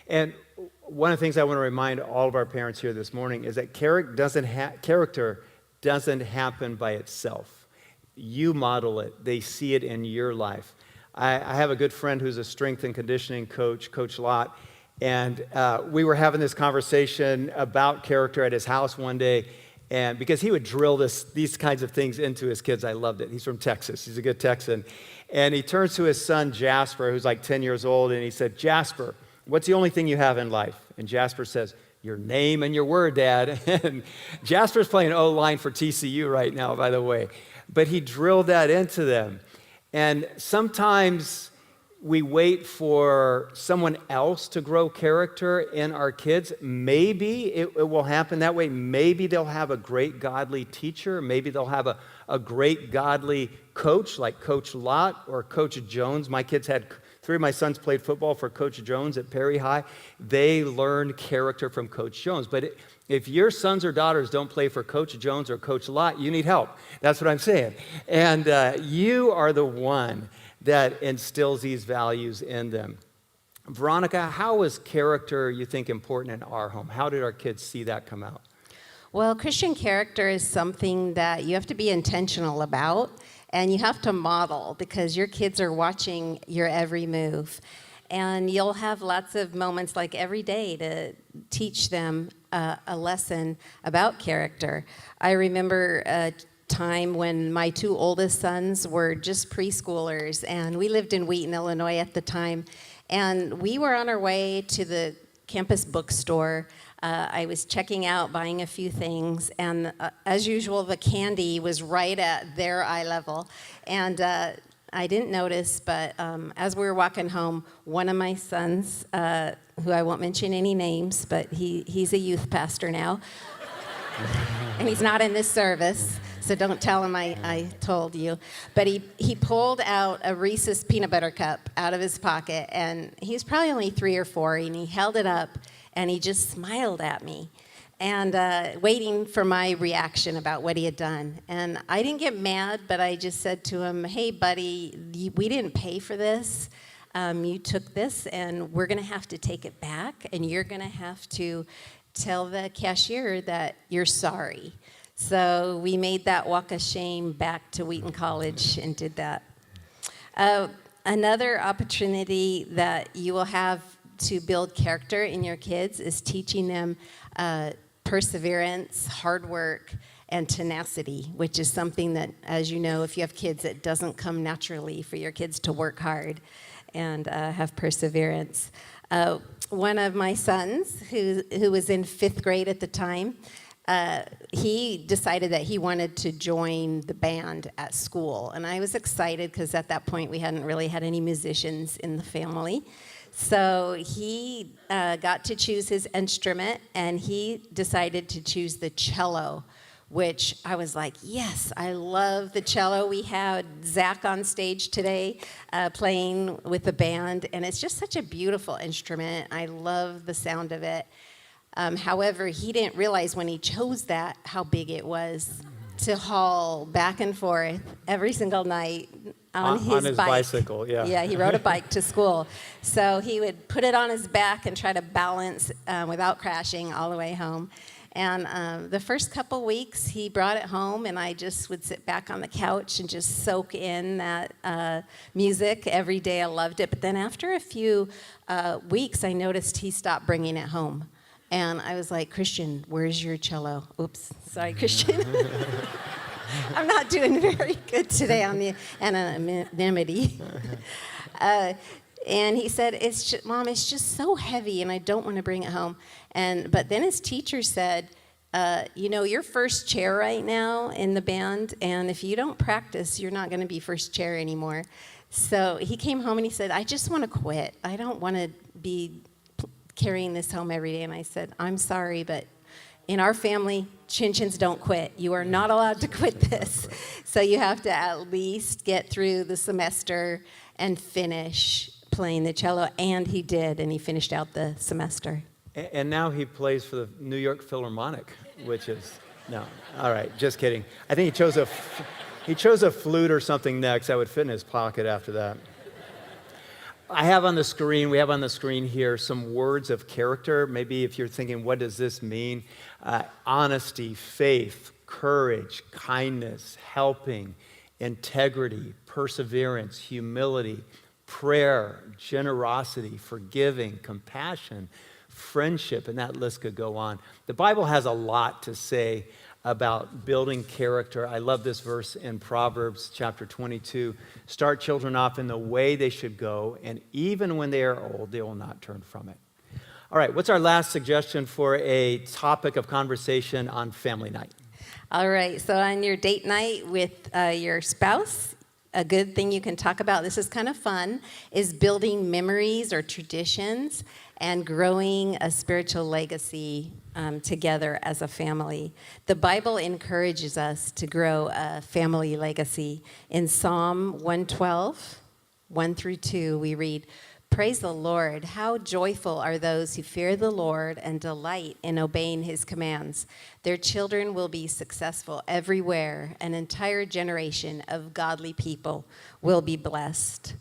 And one of the things I want to remind all of our parents here this morning is that character doesn't happen by itself. You model it. They see it in your life. I have a good friend who's a strength and conditioning coach, Coach Lott, and we were having this conversation about character at his house one day, and because he would drill these kinds of things into his kids. I loved it. He's from Texas. He's a good Texan. And he turns to his son, Jasper, who's like 10 years old, and he said, Jasper, what's the only thing you have in life? And Jasper says, your name and your word, Dad. And Jasper's playing O-line for TCU right now, by the way. But he drilled that into them. And sometimes we wait for someone else to grow character in our kids. Maybe it will happen that way. Maybe they'll have a great godly teacher. Maybe they'll have a great godly coach like Coach Lott or Coach Jones. My kids had 3 of my sons played football for Coach Jones at Perry High. They learned character from Coach Jones. But if your sons or daughters don't play for Coach Jones or Coach Lott, you need help. That's what I'm saying. And you are the one that instills these values in them. Veronica, how is character, you think, important in our home? How did our kids see that come out? Well, Christian character is something that you have to be intentional about, and you have to model because your kids are watching your every move. And you'll have lots of moments like every day to teach them a lesson about character. I remember a time when my two oldest sons were just preschoolers, and we lived in Wheaton, Illinois at the time, and we were on our way to the campus bookstore. I was checking out, buying a few things, and as usual, the candy was right at their eye level. And I didn't notice, but as we were walking home, one of my sons, who I won't mention any names, but he's a youth pastor now, and he's not in this service, so don't tell him I told you. But he pulled out a Reese's peanut butter cup out of his pocket, and he was probably only 3 or 4, and he held it up, and he just smiled at me, and waiting for my reaction about what he had done. And I didn't get mad, but I just said to him, "Hey, buddy, we didn't pay for this. You took this, and we're going to have to take it back, and you're going to have to tell the cashier that you're sorry." So we made that walk of shame back to Wheaton College and did that. Another opportunity that you will have to build character in your kids is teaching them perseverance, hard work, and tenacity, which is something that, as you know, if you have kids, it doesn't come naturally for your kids to work hard and have perseverance. One of my sons, who was in 5th grade at the time, he decided that he wanted to join the band at school. And I was excited because at that point we hadn't really had any musicians in the family. So he got to choose his instrument, and he decided to choose the cello, which I was like, yes, I love the cello. We had Zach on stage today playing with the band, and it's just such a beautiful instrument. I love the sound of it. However, he didn't realize when he chose that how big it was to haul back and forth every single night on his bike. Bicycle, yeah. Yeah, he rode a bike to school. So he would put it on his back and try to balance without crashing all the way home. And the first couple weeks, he brought it home, and I just would sit back on the couch and just soak in that music every day. I loved it. But then after a few weeks, I noticed he stopped bringing it home. And I was like, "Christian, where's your cello?" Oops, sorry, Christian. I'm not doing very good today on the anonymity. And he said, "Mom, it's just so heavy, and I don't want to bring it home." But then his teacher said, "You're first chair right now in the band, and if you don't practice, you're not going to be first chair anymore." So he came home and he said, "I just want to quit. I don't want to be carrying this home every day." And I said, "I'm sorry, but in our family, Chinchens don't quit. You are not allowed to quit this. So you have to at least get through the semester and finish playing the cello." And he did, and he finished out the semester. And now he plays for the New York Philharmonic, which is, no, all right, just kidding. I think he chose a flute or something next. I would fit in his pocket after that. We have on the screen here some words of character. Maybe if you're thinking, what does this mean? Honesty, faith, courage, kindness, helping, integrity, perseverance, humility, prayer, generosity, forgiving, compassion, friendship, and that list could go on. The Bible has a lot to say about building character. I love this verse in Proverbs chapter 22. "Start children off in the way they should go, and even when they are old, they will not turn from it." All right, what's our last suggestion for a topic of conversation on family night? All right, so on your date night with your spouse, a good thing you can talk about, this is kind of fun, is building memories or traditions and growing a spiritual legacy together as a family. The Bible encourages us to grow a family legacy. In Psalm 112, 1 through 2, we read, "Praise the Lord, how joyful are those who fear the Lord and delight in obeying his commands. Their children will be successful everywhere. An entire generation of godly people will be blessed."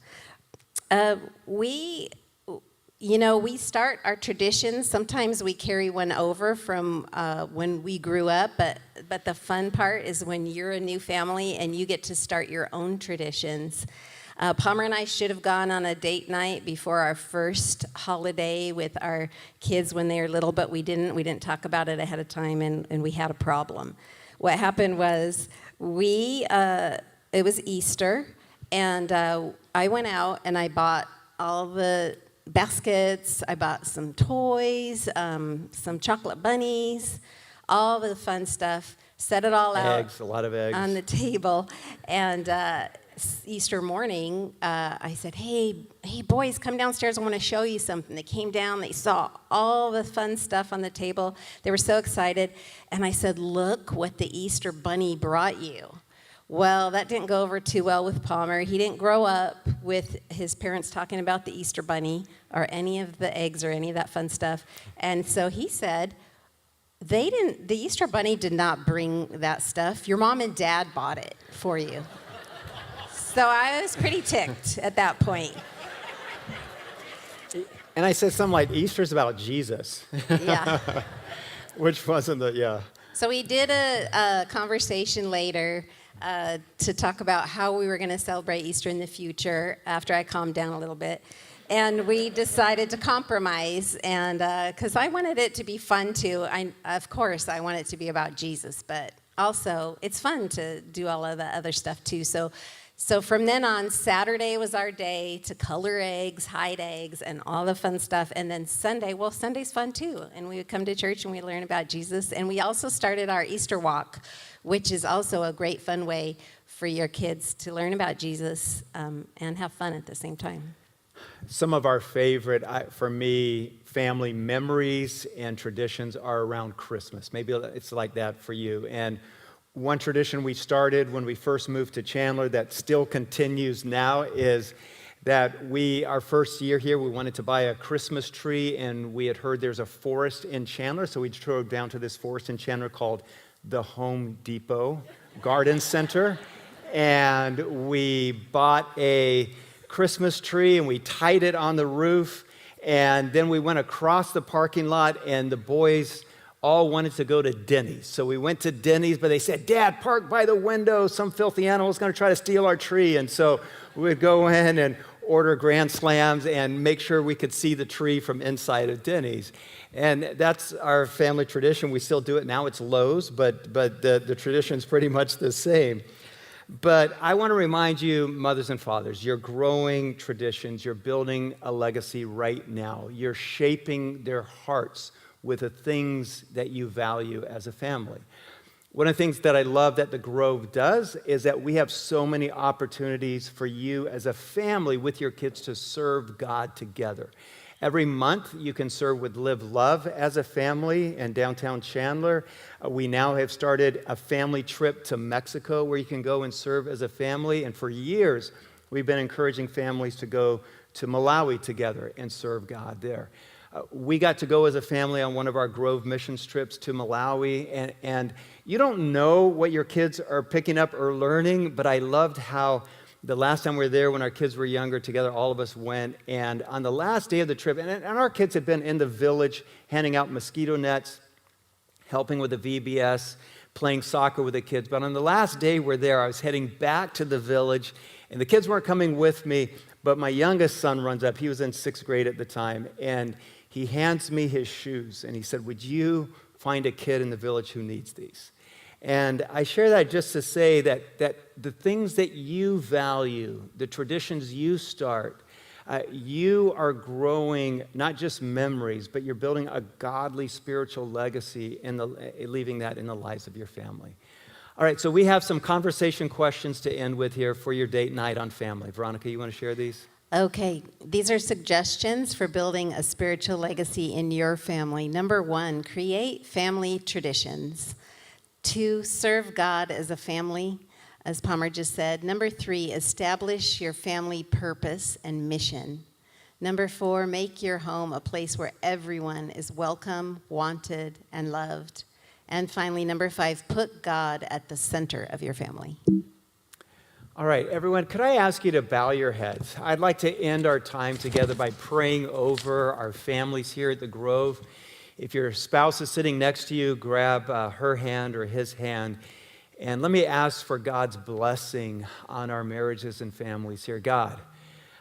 You know, we start our traditions. Sometimes we carry one over from when we grew up, but the fun part is when you're a new family and you get to start your own traditions. Palmer and I should have gone on a date night before our first holiday with our kids when they were little, but we didn't. We didn't talk about it ahead of time, and we had a problem. What happened was it was Easter, and I went out and I bought all the baskets, I bought some toys, some chocolate bunnies, all the fun stuff, set it all out. Eggs, a lot of eggs. On the table. And Easter morning, I said, hey boys, come downstairs, I want to show you something. They came down, they saw all the fun stuff on the table. They were so excited. And I said, look what the Easter bunny brought you. Well, that didn't go over too well with Palmer. He didn't grow up with his parents talking about the Easter bunny or any of the eggs or any of that fun stuff. And so he said, the Easter bunny did not bring that stuff. Your mom and dad bought it for you. So I was pretty ticked at that point. And I said something like, Easter's about Jesus. Yeah. Which wasn't yeah. So we did a conversation later to talk about how we were going to celebrate Easter in the future after I calmed down a little bit. And we decided to compromise, and because I wanted it to be fun too. Of course, I want it to be about Jesus, but also it's fun to do all of the other stuff too. So from then on, Saturday was our day to color eggs, hide eggs, and all the fun stuff. And then Sunday, well, Sunday's fun too. And we would come to church and we learn about Jesus. And we also started our Easter walk, which is also a great fun way for your kids to learn about Jesus and have fun at the same time. Some of our favorite, for me, family memories and traditions are around Christmas. Maybe it's like that for you. And one tradition we started when we first moved to Chandler that still continues now is that our first year here, we wanted to buy a Christmas tree, and we had heard there's a forest in Chandler, so we drove down to this forest in Chandler called the Home Depot Garden Center, and we bought a Christmas tree, and we tied it on the roof, and then we went across the parking lot, and the boys all wanted to go to Denny's. So we went to Denny's, but they said, Dad, park by the window. Some filthy animal is going to try to steal our tree. And so we'd go in and order Grand Slams and make sure we could see the tree from inside of Denny's. And that's our family tradition. We still do it now. It's Lowe's, but the tradition is pretty much the same. But I want to remind you, mothers and fathers, you're growing traditions. You're building a legacy right now. You're shaping their hearts with the things that you value as a family. One of the things that I love that the Grove does is that we have so many opportunities for you as a family with your kids to serve God together. Every month you can serve with Live Love as a family in downtown Chandler. We now have started a family trip to Mexico where you can go and serve as a family. And for years, we've been encouraging families to go to Malawi together and serve God there. We got to go as a family on one of our Grove missions trips to Malawi, and you don't know what your kids are picking up or learning, but I loved how the last time we were there when our kids were younger together, all of us went, and on the last day of the trip, and our kids had been in the village handing out mosquito nets, helping with the VBS, playing soccer with the kids, but on the last day we're there, I was heading back to the village, and the kids weren't coming with me, but my youngest son runs up, he was in 6th grade at the time, and he hands me his shoes, and he said, would you find a kid in the village who needs these? And I share that just to say that the things that you value, the traditions you start, you are growing not just memories, but you're building a godly spiritual legacy leaving that in the lives of your family. All right, so we have some conversation questions to end with here for your date night on family. Veronica, you want to share these? Okay, these are suggestions for building a spiritual legacy in your family. Number 1, create family traditions. 2, serve God as a family, as Palmer just said. Number 3, establish your family purpose and mission. Number 4, make your home a place where everyone is welcome, wanted, and loved. And finally, number 5, put God at the center of your family. All right, everyone, could I ask you to bow your heads? I'd like to end our time together by praying over our families here at the Grove. If your spouse is sitting next to you, grab her hand or his hand, and let me ask for God's blessing on our marriages and families here. God,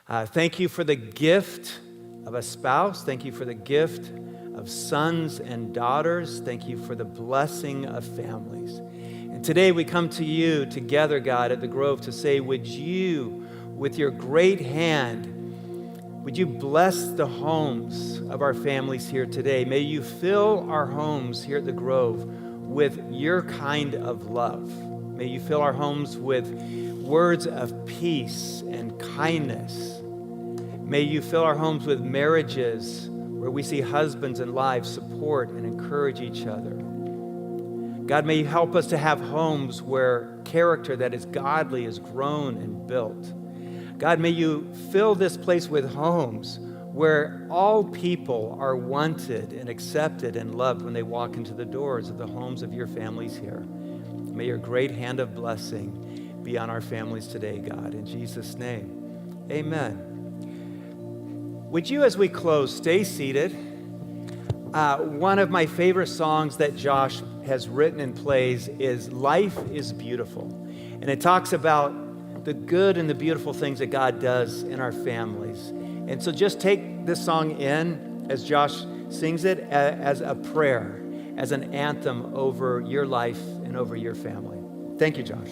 thank you for the gift of a spouse. Thank you for the gift of sons and daughters. Thank you for the blessing of families. And today we come to you together, God, at the Grove to say, would you, with your great hand, would you bless the homes of our families here today? May you fill our homes here at the Grove with your kind of love. May you fill our homes with words of peace and kindness. May you fill our homes with marriages where we see husbands and wives support and encourage each other. God, may you help us to have homes where character that is godly is grown and built. God, may you fill this place with homes where all people are wanted and accepted and loved when they walk into the doors of the homes of your families here. May your great hand of blessing be on our families today, God. In Jesus' name, amen. Would you, as we close, stay seated? One of my favorite songs that Josh has written and plays is Life is Beautiful. And it talks about the good and the beautiful things that God does in our families. And so just take this song in as Josh sings it as a prayer, as an anthem over your life and over your family. Thank you, Josh.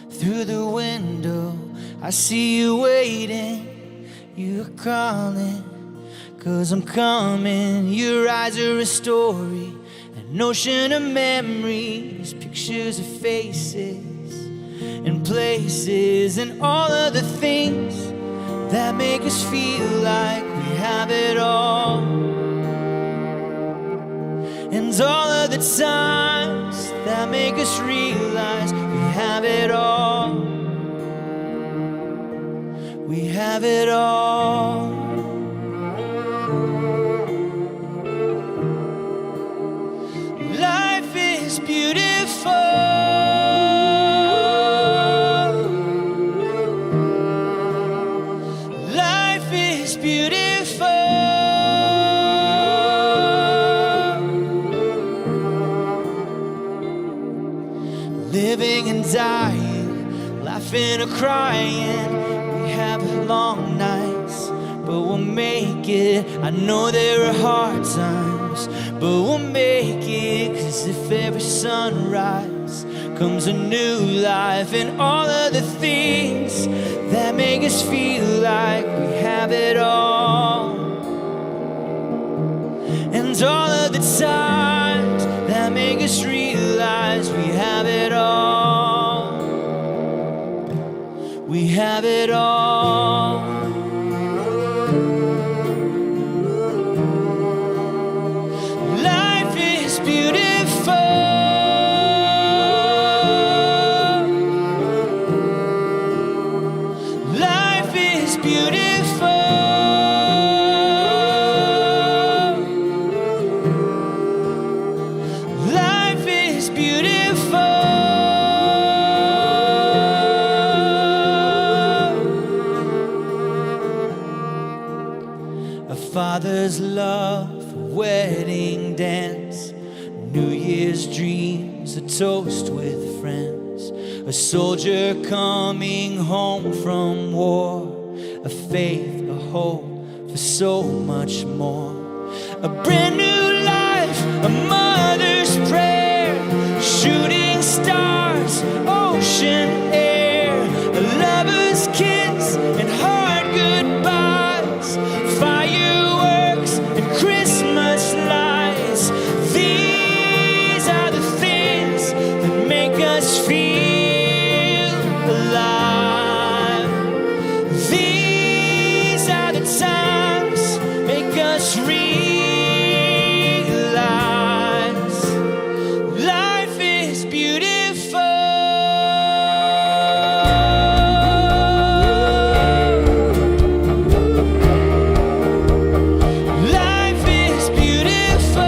Through the window, I see you waiting. You're calling, 'cause I'm coming. Your eyes are a story, an ocean of memories, pictures of faces and places, and all of the things that make us feel like we have it all. And all of the times that make us realize we have it all. We have it all. Life is beautiful. Life is beautiful. Living and dying, laughing or crying. We have long nights, but we'll make it. I know there are hard times, but we'll make it. 'Cause if every sunrise comes a new life, and all of the things that make us feel like we have it all, and all of the times that make us realize we have it all. We have it all. Life is beautiful. Life is beautiful. Life is beautiful. A father's love, a wedding dance, New Year's dreams, a toast with friends, a soldier coming home from war, a faith, a hope for so much more. A brand new life, a mother's prayer, shooting stars, ocean air, a lover's kiss and hard goodbyes, fireworks and Christmas lights. These are the things that make us feel alive. just realize life is beautiful. Life is beautiful.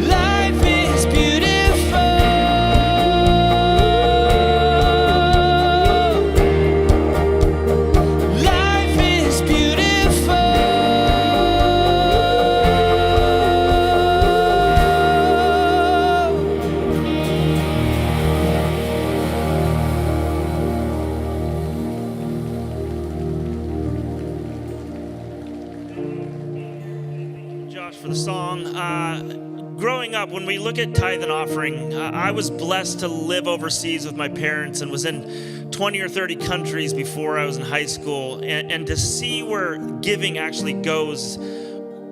Life is beautiful. Life is beautiful. Josh, for the song. Growing up, when we look at tithe and offering, I was blessed to live overseas with my parents and was in 20 or 30 countries before I was in high school. And to see where giving actually goes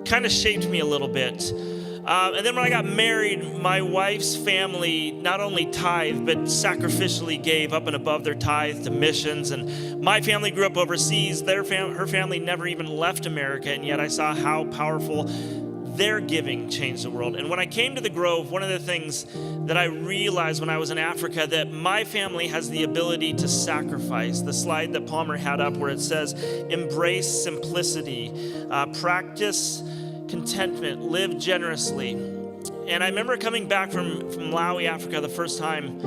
kind of shaped me a little bit. And then when I got married, my wife's family not only tithed, but sacrificially gave up and above their tithe to missions. And my family grew up overseas. Her family never even left America, and yet I saw how powerful their giving changed the world. And when I came to the Grove, one of the things that I realized when I was in Africa, that my family has the ability to sacrifice. The slide that Palmer had up where it says, embrace simplicity, practice contentment, live generously. And I remember coming back from Malawi, Africa the first time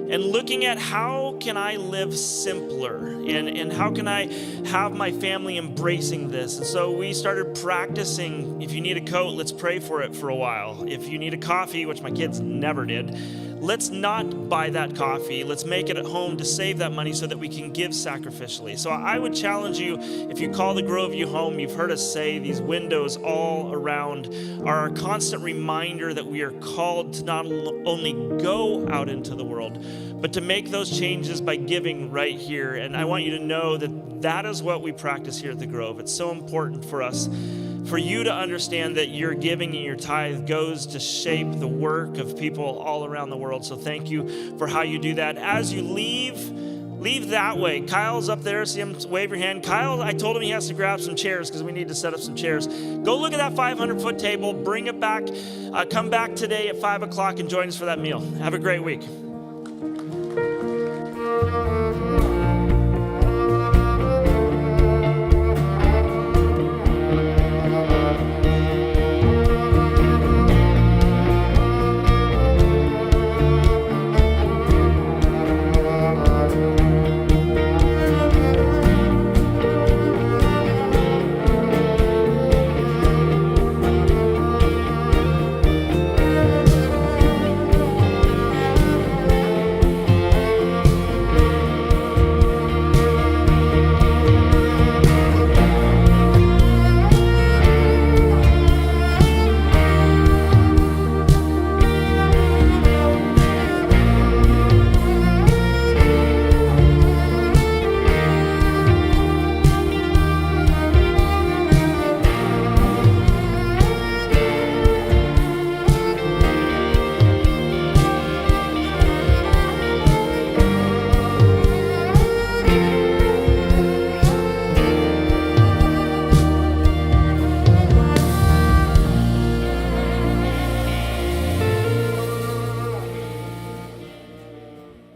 and looking at how can I live simpler and how can I have my family embracing this. And so we started practicing, if you need a coat, let's pray for it for a while. If you need a coffee, which my kids never did, let's not buy that coffee. Let's make it at home to save that money so that we can give sacrificially. So I would challenge you, if you call the Grove you home, you've heard us say these windows all around are a constant reminder that we are called to not only go out into the world, but to make those changes by giving right here. And I want you to know that that is what we practice here at the Grove. It's so important for us, for you to understand that your giving and your tithe goes to shape the work of people all around the world. So thank you for how you do that. As you leave that way. Kyle's up there. See him? Wave your hand. Kyle, I told him he has to grab some chairs because we need to set up some chairs. Go look at that 500-foot table. Bring it back. Come back today at 5 o'clock and join us for that meal. Have a great week.